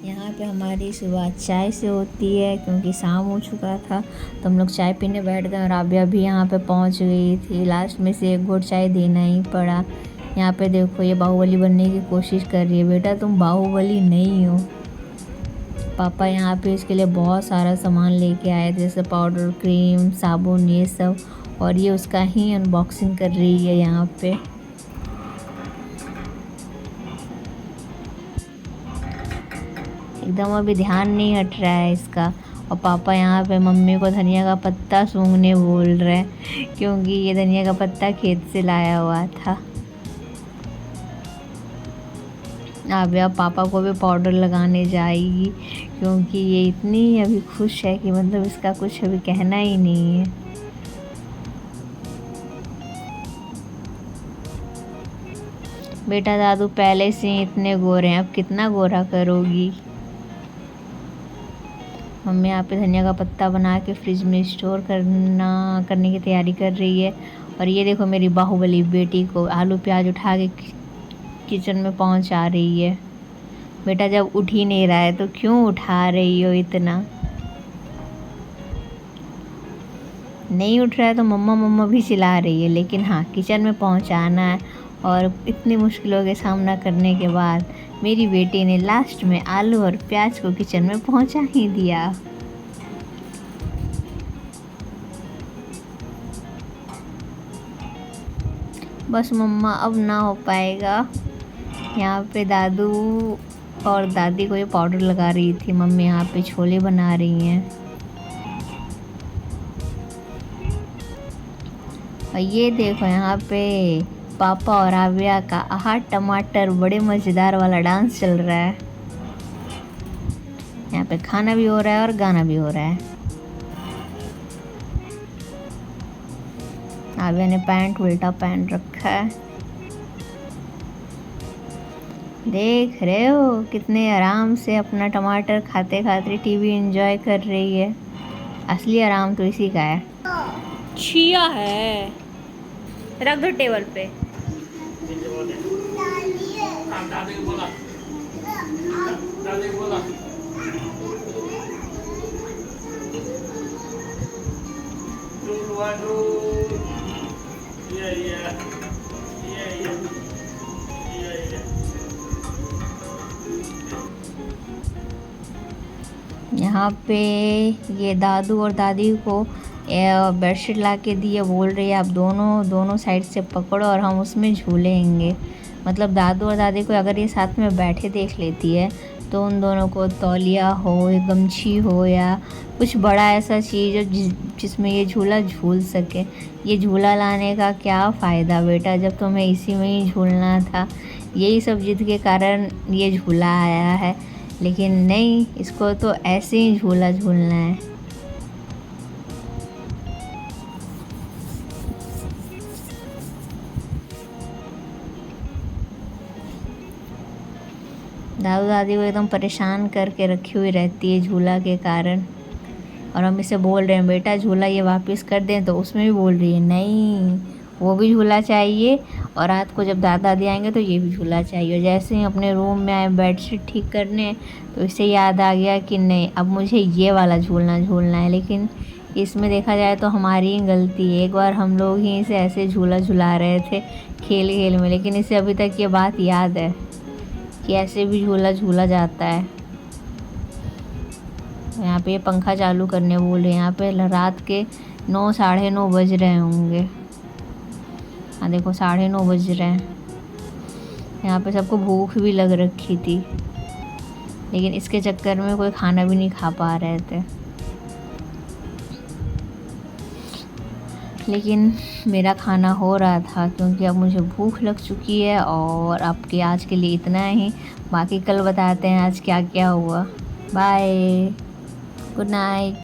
यहाँ पे हमारी शुरुआत चाय से होती है क्योंकि शाम हो चुका था तो हम लोग चाय पीने बैठ गए और राबिया भी यहाँ पे पहुँच गई थी। लास्ट में से एक घूंट चाय देना ही पड़ा। यहाँ पे देखो ये बाहुबली बनने की कोशिश कर रही है। बेटा तुम बाहुबली नहीं हो। पापा यहाँ पे इसके लिए बहुत सारा सामान लेके आए थे, जैसे पाउडर, क्रीम, साबुन, ये सब। और ये उसका ही अनबॉक्सिंग कर रही है यहाँ पे। एकदम अभी ध्यान नहीं हट रहा है इसका। और पापा यहाँ पे मम्मी को धनिया का पत्ता सूंघने बोल रहे हैं क्योंकि ये धनिया का पत्ता खेत से लाया हुआ था। अब पापा को भी पाउडर लगाने जाएगी क्योंकि ये इतनी अभी खुश है कि मतलब इसका कुछ अभी कहना ही नहीं है। बेटा दादू पहले से ही इतने गोरे हैं, अब कितना गोरा करोगी। मम्मी यहाँ पे धनिया का पत्ता बना के फ्रिज में स्टोर करने की तैयारी कर रही है। और ये देखो मेरी बाहुबली बेटी को आलू प्याज उठा के किचन में पहुँचा रही है। बेटा जब उठ ही नहीं रहा है तो क्यों उठा रही हो इतना। नहीं उठ रहा है तो मम्मा मम्मा भी चिल्ला रही है, लेकिन हाँ किचन में पहुँचाना है। और इतनी मुश्किलों के सामना करने के बाद मेरी बेटी ने लास्ट में आलू और प्याज को किचन में पहुंचा ही दिया। बस मम्मा अब ना हो पाएगा। यहाँ पे दादू और दादी को ये पाउडर लगा रही थी, मम्मी यहाँ पे छोले बना रही हैं। और ये देखो यहाँ पे पापा और राबिया का आहा टमाटर बड़े मज़ेदार वाला डांस चल रहा है। यहाँ पे खाना भी हो रहा है और गाना भी हो रहा है। राबिया ने पैंट उल्टा पहन रखा है। देख रहे हो कितने आराम से अपना टमाटर खाते खाते टीवी एंजॉय कर रही है। असली आराम तो इसी का है। छिया है, रख दो टेबल पे। यहाँ पे ये दादू और दादी को बेडशीट ला के दिए, बोल रही है आप दोनों साइड से पकड़ो और हम उसमें झूलेंगे। मतलब दादू और दादी को अगर ये साथ में बैठे देख लेती है तो उन दोनों को तौलिया हो या गमछी हो या कुछ बड़ा ऐसा चीज़ हो जिसमें ये झूला झूल सके। ये झूला लाने का क्या फ़ायदा बेटा, जब तुम्हें इसी में ही झूलना था। यही सब जिद के कारण ये झूला आया है, लेकिन नहीं, इसको तो ऐसे ही झूला झूलना है। दादू दादी को एकदम परेशान करके रखी हुई रहती है झूला के कारण। और हम इसे बोल रहे हैं बेटा झूला ये वापस कर दें, तो उसमें भी बोल रही है नहीं, वो भी झूला चाहिए। और रात को जब दादा दादी आएंगे तो ये भी झूला चाहिए। और जैसे ही अपने रूम में आए बेडशीट ठीक करने तो इसे याद आ गया कि नहीं अब मुझे ये वाला झूलना है। लेकिन इसमें देखा जाए तो हमारी ही गलती है। एक बार हम लोग ही इसे ऐसे झूला झुला रहे थे खेल खेल में, लेकिन इसे अभी तक ये बात याद है कि ऐसे भी झूला झूला जाता है। यहाँ पे ये पंखा चालू करने बोल रहे हैं। यहाँ पे रात के 9 साढ़े 9 बज रहे होंगे। हाँ देखो 9:30 बज रहे हैं। यहाँ पे सबको भूख भी लग रखी थी, लेकिन इसके चक्कर में कोई खाना भी नहीं खा पा रहे थे। लेकिन मेरा खाना हो रहा था क्योंकि अब मुझे भूख लग चुकी है। और आपके आज के लिए इतना ही, बाकी कल बताते हैं आज क्या क्या हुआ। Bye, good night.